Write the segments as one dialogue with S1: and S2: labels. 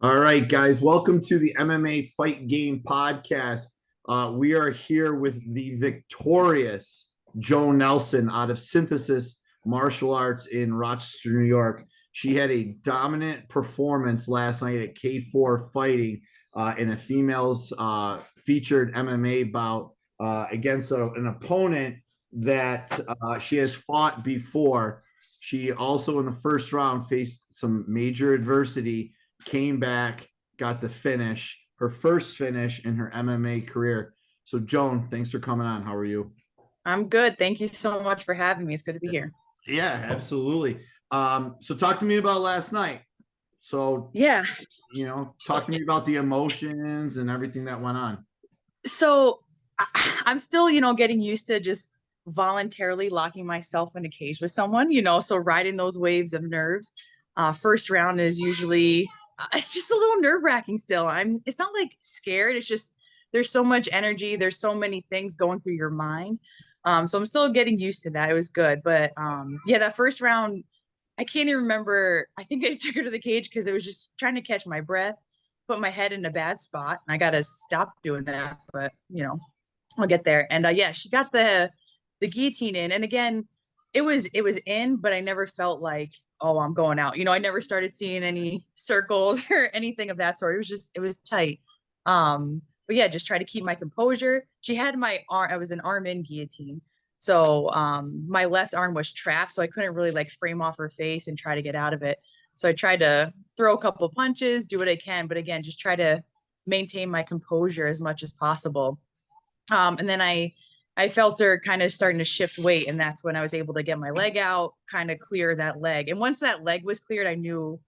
S1: All right, guys, welcome to the MMA Fight Game Podcast. We are here with the victorious Joan Nelson out of Synthesis Martial Arts in Rochester, New York. She had a dominant performance last night at K4 Fighting in a females featured MMA bout against an opponent that she has fought before. She also, in the first round, faced some major adversity, came back, got the finish, her first finish in her MMA career. So, Joan, thanks for coming on. How are you?
S2: I'm good. Thank you so much for having me. It's good to be here.
S1: Yeah, absolutely. So talk to me about last night. So,
S2: Yeah.
S1: talk to me about the emotions and everything that went on.
S2: So I'm still, getting used to just voluntarily locking myself in a cage with someone, so riding those waves of nerves. First round is usually, it's just a little nerve wracking still. It's not like scared. It's just, there's so much energy. There's so many things going through your mind. So I'm still getting used to that. It was good. But yeah, that first round, I can't even remember. I think I took her to the cage because it was just trying to catch my breath, put my head in a bad spot. And I got to stop doing that. But, I'll get there. And yeah, she got the guillotine in. And again, it was in, but I never felt like, oh, I'm going out. I never started seeing any circles or anything of that sort. It was tight. But yeah, just try to keep my composure. She had my arm, I was an arm in guillotine. So my left arm was trapped, so I couldn't really like frame off her face and try to get out of it. So I tried to throw a couple of punches, do what I can, but again, just try to maintain my composure as much as possible. And then I felt her kind of starting to shift weight, and that's when I was able to get my leg out, kind of clear that leg. And once that leg was cleared, I knew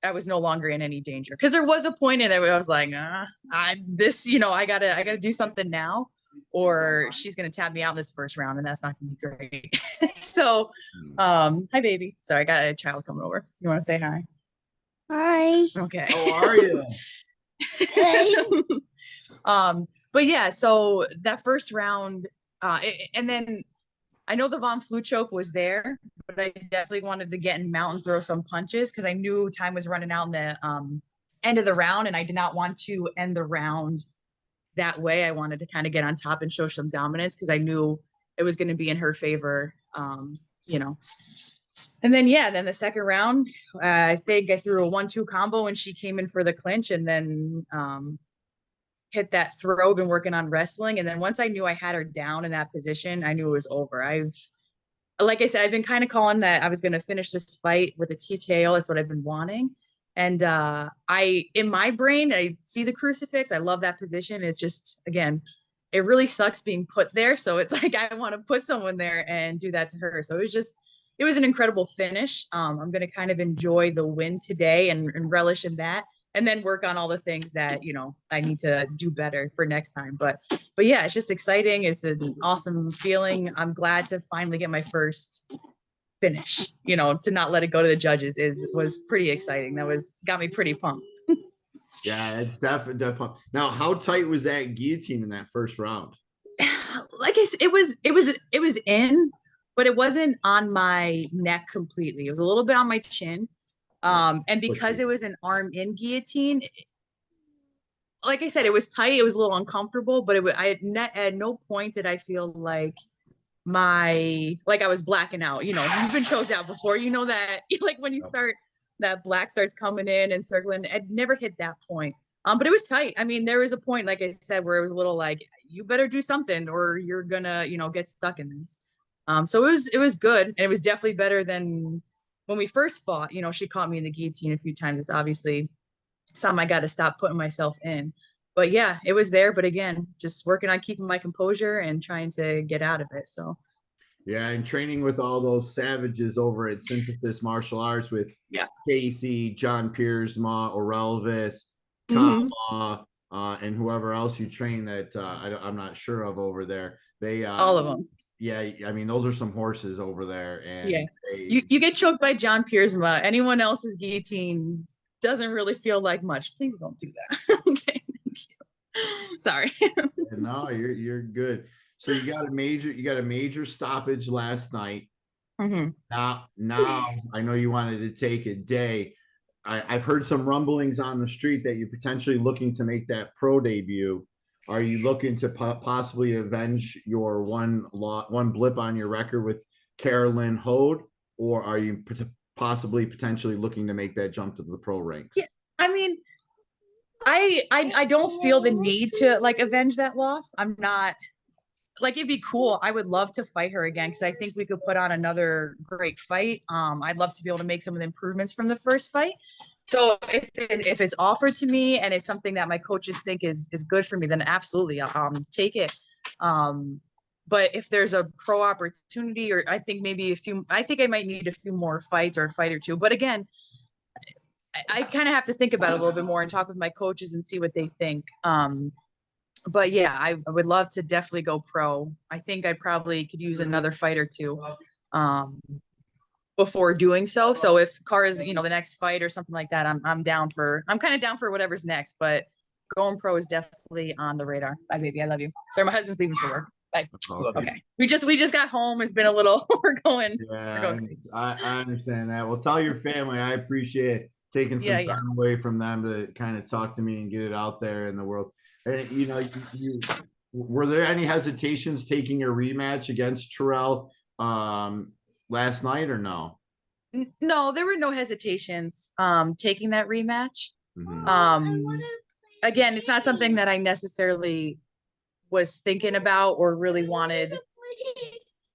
S2: I was no longer in any danger, because there was a point in it where I was like, I gotta do something now, or she's gonna tap me out in this first round, and that's not gonna be great. So, hi baby. Sorry, I got a child coming over. You want to say hi?
S3: Hi.
S2: Okay.
S1: How are you?
S2: But yeah, so that first round, and then I know the Von Flu choke was there, but I definitely wanted to get in mount and throw some punches because I knew time was running out in the end of the round, and I did not want to end the round that way. I wanted to kind of get on top and show some dominance because I knew it was going to be in her favor, you know. And then yeah, then the second round, I think I threw a 1-2 combo and she came in for the clinch, and then hit that throw. Been working on wrestling, and then once I knew I had her down in that position, I knew it was over. Like I said, I've been kind of calling that I was going to finish this fight with a TKO. That's what I've been wanting. And in my brain, I see the crucifix. I love that position. It's just, again, it really sucks being put there. So it's like, I want to put someone there and do that to her. So it was an incredible finish. I'm going to kind of enjoy the win today and relish in that, and then work on all the things that, I need to do better for next time. But yeah, it's just exciting. It's an awesome feeling. I'm glad to finally get my first finish. To not let it go to the judges was pretty exciting. Got me pretty pumped.
S1: Yeah, it's definitely. Now, how tight was that guillotine in that first round?
S2: Like I said, it was in, but it wasn't on my neck completely. It was a little bit on my chin. And because it was an arm in guillotine, like I said, it was tight. It was a little uncomfortable, but at no point did I feel like I was blacking out. You've been choked out before. You know that like when you start, that black starts coming in and circling. It never hit that point. But it was tight. I mean, there was a point, like I said, where it was a little like, you better do something or you're gonna, get stuck in this. So it was good, and it was definitely better than when we first fought. She caught me in the guillotine a few times. It's obviously something I got to stop putting myself in. But yeah, it was there. But again, just working on keeping my composure and trying to get out of it. So
S1: Yeah, and training with all those savages over at Synthesis Martial Arts with
S2: yeah.
S1: Casey, John Piersma, Orelvis,
S2: Mm-hmm.
S1: Kama, and whoever else you train that I'm not sure of over there. They
S2: All of them.
S1: Yeah, I mean those are some horses over there,
S2: Yeah.
S1: and
S2: You get choked by John Piersma. Anyone else's guillotine doesn't really feel like much. Please don't do that. Okay. Thank you. Sorry.
S1: no, you're good. So you got a major stoppage last night.
S2: Mm-hmm.
S1: Now I know you wanted to take a day. I've heard some rumblings on the street that you're potentially looking to make that pro debut. Are you looking to possibly avenge your one blip on your record with Carolyn Hode, or are you possibly potentially looking to make that jump to the pro ranks?
S2: Yeah, I mean, I don't feel the need to like avenge that loss. I'm not like it'd be cool. I would love to fight her again because I think we could put on another great fight. I'd love to be able to make some of the improvements from the first fight. So if it's offered to me and it's something that my coaches think is good for me, then absolutely I'll take it. Um, but if there's a pro opportunity, or I think maybe I think I might need a few more fights or a fight or two. But again, I kind of have to think about it a little bit more and talk with my coaches and see what they think. But yeah, I would love to definitely go pro. I think I probably could use another fight or two before doing so. So if Cara's, the next fight or something like that, I'm kind of down for whatever's next, but going pro is definitely on the radar. Bye, baby. I love you. Sorry, my husband's leaving for work. Bye. Okay. We just got home. It's been a little, we're going.
S1: Yeah, I understand that. Well, tell your family I appreciate taking some time away from them to kind of talk to me and get it out there in the world. And were there any hesitations taking a rematch against Terrell last night or no?
S2: No, there were no hesitations taking that rematch. Again, it's not something that I necessarily was thinking about or really wanted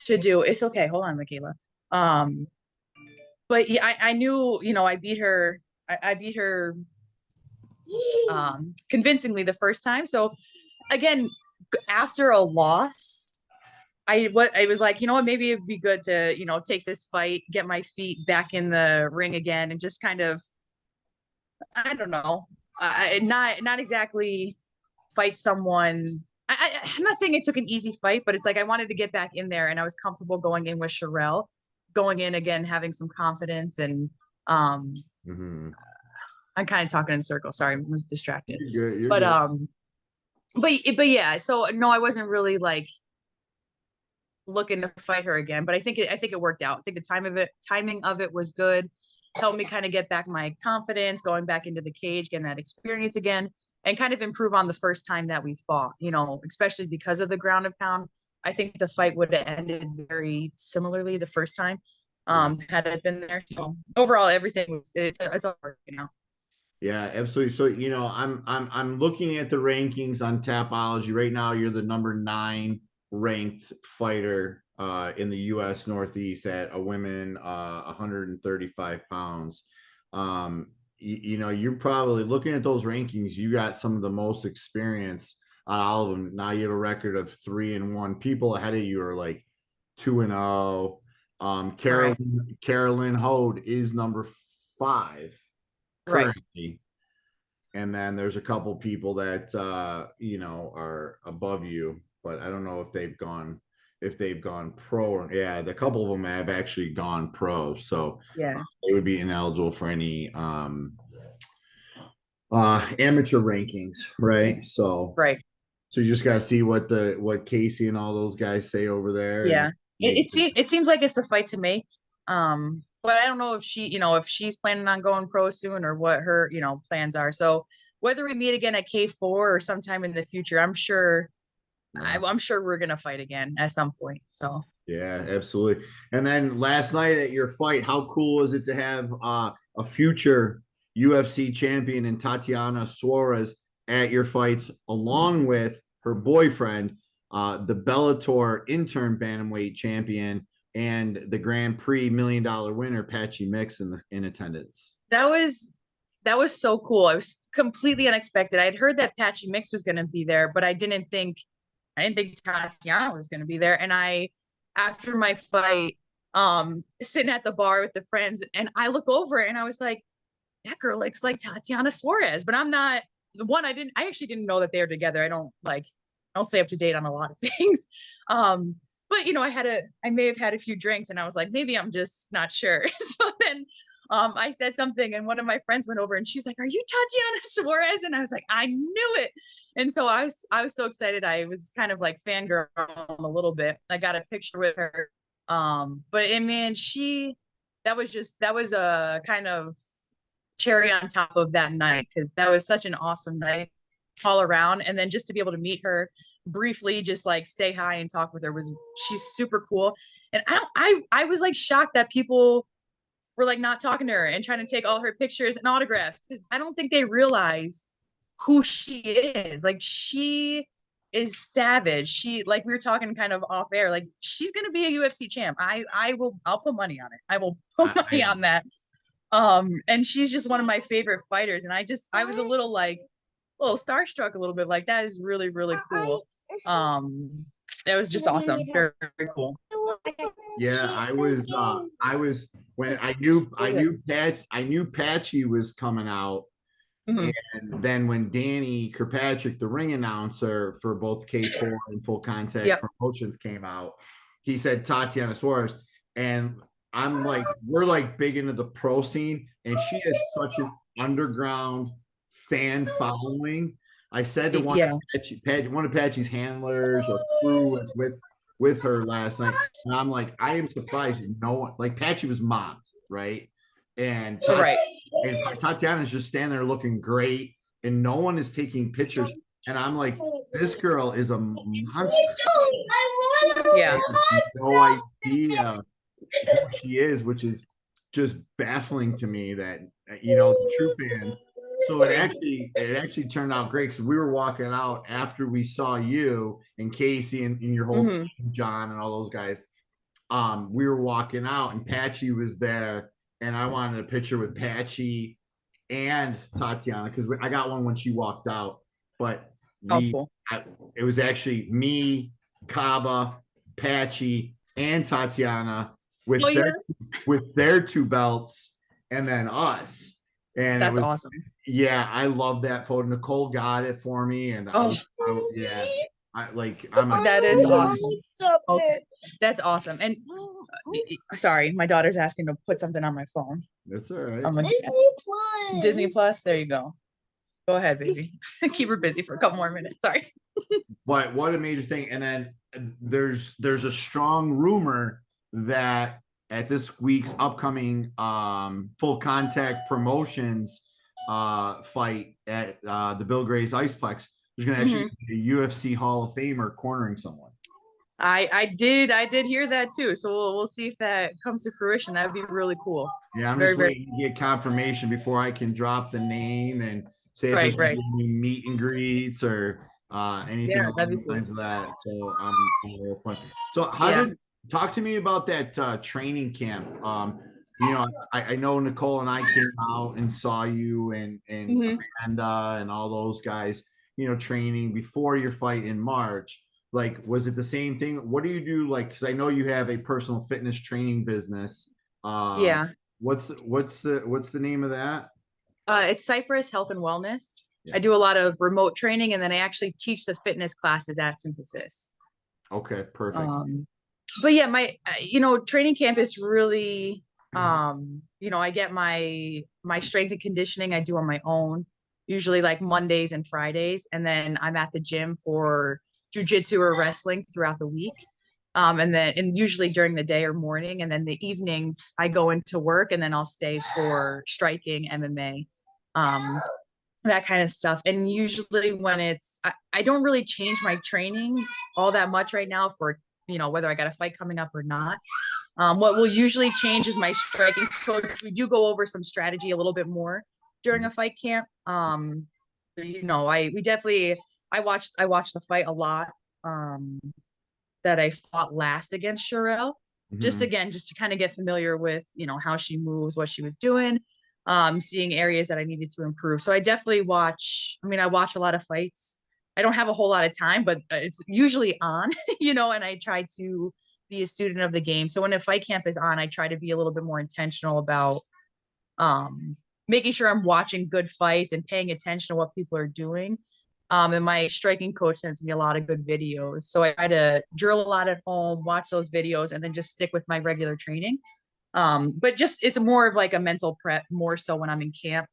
S2: to do. It's okay. Hold on, Michaela. But yeah, I knew, I beat her. I beat her convincingly the first time. So again, after a loss, I was like, what, maybe it'd be good to, take this fight, get my feet back in the ring again, and just kind of, I don't know, not exactly fight someone. I'm not saying it took an easy fight, but it's like I wanted to get back in there, and I was comfortable going in with Sherelle, going in again, having some confidence, and I'm kind of talking in circles. Sorry, I was distracted.
S1: You're good.
S2: But yeah. So no, I wasn't really like looking to fight her again. But I think it worked out. I think the timing of it was good. Helped me kind of get back my confidence, going back into the cage, getting that experience again, and kind of improve on the first time that we fought. Especially because of the ground and pound. I think the fight would have ended very similarly the first time. Had it been there. So overall, everything was it's all working out.
S1: Yeah, absolutely. So, I'm looking at the rankings on Tapology right now. You're the number 9 ranked fighter in the U.S. Northeast at a women 135 pounds. You're probably looking at those rankings. You got some of the most experience on all of them. Now you have a record of 3-1. People ahead of you are like 2-0. Carolyn Hode is number 5 currently. Right. And then there's a couple people that are above you, but I don't know if they've gone pro. Yeah, the couple of them have actually gone pro, so
S2: yeah,
S1: they would be ineligible for any amateur rankings, right? So so you just got to see what Casey and all those guys say over there.
S2: Yeah, it seems like it's the fight to make. But I don't know if she's planning on going pro soon or what her plans are. So whether we meet again at K4 or sometime in the future, I'm sure we're gonna fight again at some point. So
S1: yeah, absolutely. And then last night at your fight, how cool is it to have a future UFC champion in Tatiana Suarez at your fights, along with her boyfriend, the Bellator intern bantamweight champion, and the Grand Prix $1 million winner, Patchy Mix, in attendance.
S2: That was so cool. It was completely unexpected. I had heard that Patchy Mix was going to be there, but I didn't think Tatiana was going to be there. And after my fight, sitting at the bar with the friends, and I look over and I was like, that girl looks like Tatiana Suarez, but I'm not the one. I actually didn't know that they were together. I don't stay up to date on a lot of things. But I may have had a few drinks and I was like, maybe I'm just not sure. So then I said something and one of my friends went over and she's like, are you Tatiana Suarez? And I was like, I knew it. And so I was so excited. I was kind of like fangirl a little bit. I got a picture with her. But man, that was a kind of cherry on top of that night, because that was such an awesome night all around. And then just to be able to meet her briefly, just like say hi and talk with her, was she's super cool. And I was like shocked that people were like not talking to her and trying to take all her pictures and autographs, because I don't think they realize who she is. Like, she is savage. She, like we were talking kind of off air, like she's gonna be a UFC champ. I'll put money on it. I will put money on that. And she's just one of my favorite fighters. And I was a little starstruck a little bit. Like, that is really, really cool. That was just awesome. Very, very cool.
S1: Yeah, I was when I knew Patchy was coming out.
S2: Mhm.
S1: And then when Danny Kirkpatrick, the ring announcer for both K4 and Full Contact
S2: Yep.
S1: Promotions, came out, he said Tatiana Suarez. And I'm like, we're like big into the pro scene, and she has such an underground fan following. I said to
S2: Yeah.
S1: one of Patchy's handlers or crew was with her last night, and I'm like, I am surprised no one, like, Patchy was mobbed, right? And
S2: Right.
S1: and Tatiana's just standing there looking great, and no one is taking pictures. And I'm like, this girl is a monster.
S2: Yeah.
S1: No idea who she is, which is just baffling to me that, the true fans. So it actually turned out great, because we were walking out after we saw you and Casey and your whole
S2: Mhm.
S1: team, John and all those guys. We were walking out and Patchy was there, and I wanted a picture with Patchy and Tatiana, because I got one when she walked out. But
S2: Oh, cool.
S1: it was actually me, Kaba, Patchy, and Tatiana with
S2: Oh, yeah.
S1: their two belts, and then us. And
S2: That's
S1: it was,
S2: awesome.
S1: yeah, I love that photo. Nicole got it for me, and
S2: Oh,
S1: yeah, I'm a
S2: that is awesome. Okay. That's awesome. And sorry, my daughter's asking to put something on my phone.
S1: That's all right.
S2: I'm like, Disney Plus. There you go. Go ahead, baby. Keep her busy for a couple more minutes. Sorry.
S1: But what a major thing. And then there's a strong rumor that at this week's upcoming Full Contact Promotions fight at the Bill Gray's Iceplex, there's going to actually be a UFC Hall of Famer cornering someone.
S2: I did hear that too. So we'll see if that comes to fruition. That'd be really cool.
S1: Yeah, I'm just waiting to get confirmation before I can drop the name and say if there's going to be any meet and greets or anything along the lines of that. So I'm real fun. So talk to me about that training camp. I know Nicole and I came out and saw you and Amanda and all those guys, training before your fight in March. Like, was it the same thing? What do you do? Like, because I know you have a personal fitness training business.
S2: Yeah.
S1: What's the name of that?
S2: It's Cypress Health and Wellness. Yeah. I do a lot of remote training, and then I actually teach the fitness classes at Synthesis.
S1: Okay, perfect.
S2: But yeah, my training camp is really I get my strength and conditioning I do on my own, usually like Mondays and Fridays, and then I'm at the gym for jujitsu or wrestling throughout the week. And usually during the day or morning, and then the evenings I go into work, and then I'll stay for striking, MMA, that kind of stuff. And usually when I don't really change my training all that much right now for, whether I got a fight coming up or not. What will usually change is my striking coach. We do go over some strategy a little bit more during a fight camp. I watched the fight a lot. That I fought last against Sherelle, just to kind of get familiar with, how she moves, what she was doing, seeing areas that I needed to improve. So I definitely watch a lot of fights. I don't have a whole lot of time, but it's usually on, and I try to be a student of the game. So when a fight camp is on, I try to be a little bit more intentional about making sure I'm watching good fights and paying attention to what people are doing. And my striking coach sends me a lot of good videos. So I try to drill a lot at home, watch those videos, and then just stick with my regular training. But just, it's more of like a mental prep, more so when I'm in camp.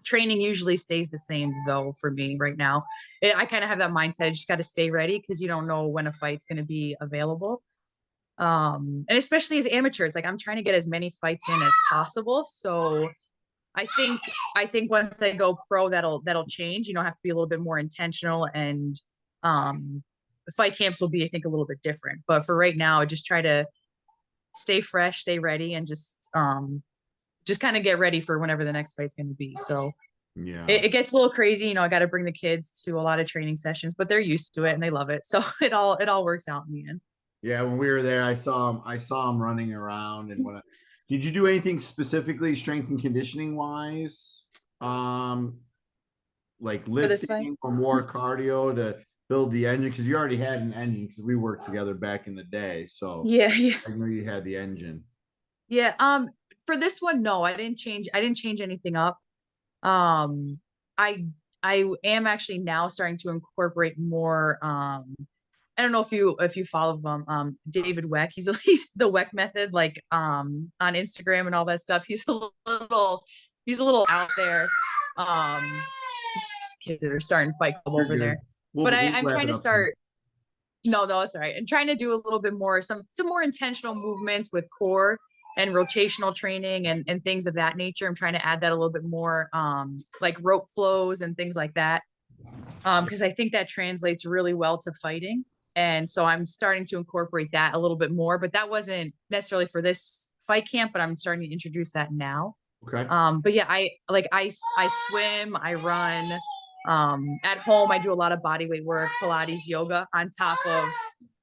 S2: Training usually stays the same though for me right now. I kind of have that mindset. I just got to stay ready, because you don't know when a fight's going to be available. And especially as amateurs, like, I'm trying to get as many fights in as possible. So I think once I go pro, that'll change. You know, I have to be a little bit more intentional, and the fight camps will be, I think, a little bit different. But for right now, I just try to stay fresh, stay ready, and just kind of get ready for whenever the next fight's going to be. So
S1: Yeah.
S2: it gets a little crazy. You know, I got to bring the kids to a lot of training sessions, but they're used to it and they love it. So it all works out in the end.
S1: Yeah, when we were there, I saw him running around. And did you do anything specifically strength and conditioning wise? Like
S2: For this fight?
S1: lifting or more cardio to build the engine? Because you already had an engine because we worked together back in the day. So
S2: Yeah, yeah.
S1: I know you had the engine.
S2: Yeah. For this one, no, I didn't change anything up. Um, I I am actually now starting to incorporate more. I don't know if you follow him, David Weck. He's the Weck method, like on Instagram and all that stuff. He's a little out there. These kids that are starting to fight club
S1: You're
S2: over
S1: good.
S2: there.
S1: We'll,
S2: But
S1: we'll
S2: I'm
S1: wrap
S2: trying
S1: it
S2: to
S1: up soon.
S2: start. No, it's all right. And trying to do a little bit more, some more intentional movements with core and rotational training and things of that nature. I'm trying to add that a little bit more, like rope flows and things like that. Because I think that translates really well to fighting. And so I'm starting to incorporate that a little bit more, but that wasn't necessarily for this fight camp, but I'm starting to introduce that now.
S1: Okay.
S2: But yeah, I swim, I run. At home, I do a lot of body weight work, Pilates, yoga, on top of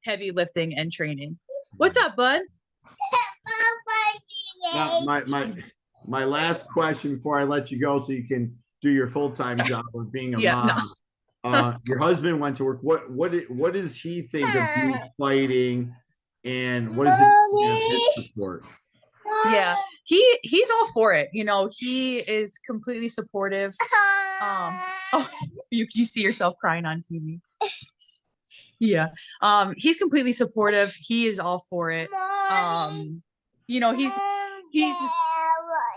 S2: heavy lifting and training. What's up, bud?
S1: Now, my last question before I let you go, so you can do your full-time job of being a
S2: Yeah, no.
S1: mom. Your husband went to work. What does he think of you fighting, and what is it his support?
S2: Yeah, he's all for it. You know, he is completely supportive. Oh, you see yourself crying on TV. Yeah. He's completely supportive. He is all for it. You know, he's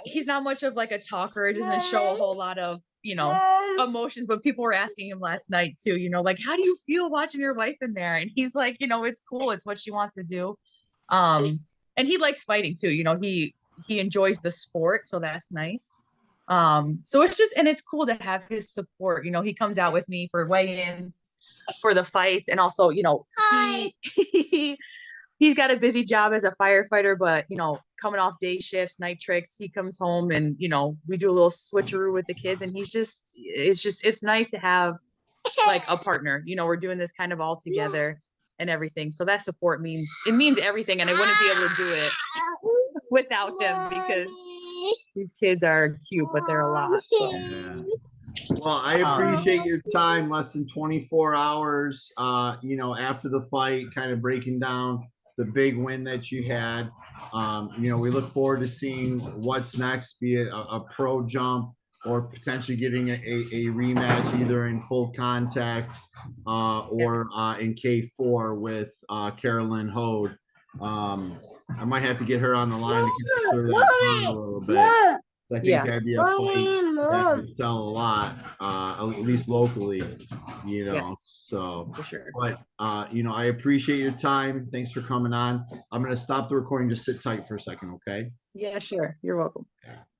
S2: he's not much of like a talker. It doesn't show a whole lot of, you know, emotions, but people were asking him last night too, you know, like, how do you feel watching your wife in there? And he's like, you know, it's cool. It's what she wants to do. And he likes fighting too. You know, he enjoys the sport, so that's nice. So it's just, and it's cool to have his support. You know, he comes out with me for weigh-ins, for the fights, and also, you know, he's got a busy job as a firefighter, but you know, coming off day shifts, night tricks, he comes home and you know, we do a little switcheroo with the kids, and it's nice to have like a partner. You know, we're doing this kind of all together and everything. So that support means everything, and I wouldn't be able to do it without him because these kids are cute, but they're a lot. So.
S1: Yeah. Well, I appreciate your time. Less than 24 hours, you know, after the fight, kind of breaking down the big win that you had. You know, we look forward to seeing what's next, be it a pro jump or potentially getting a rematch either in full contact or in K4 with Carolyn Hode. I might have to get her on the line to clear that a little bit. I think that'd be a fight that would sell a lot, at least locally, you know.
S2: Yeah,
S1: so
S2: for sure.
S1: But you know, I appreciate your time. Thanks for coming on. I'm gonna stop the recording. Just sit tight for a second, okay?
S2: Yeah, sure. You're welcome.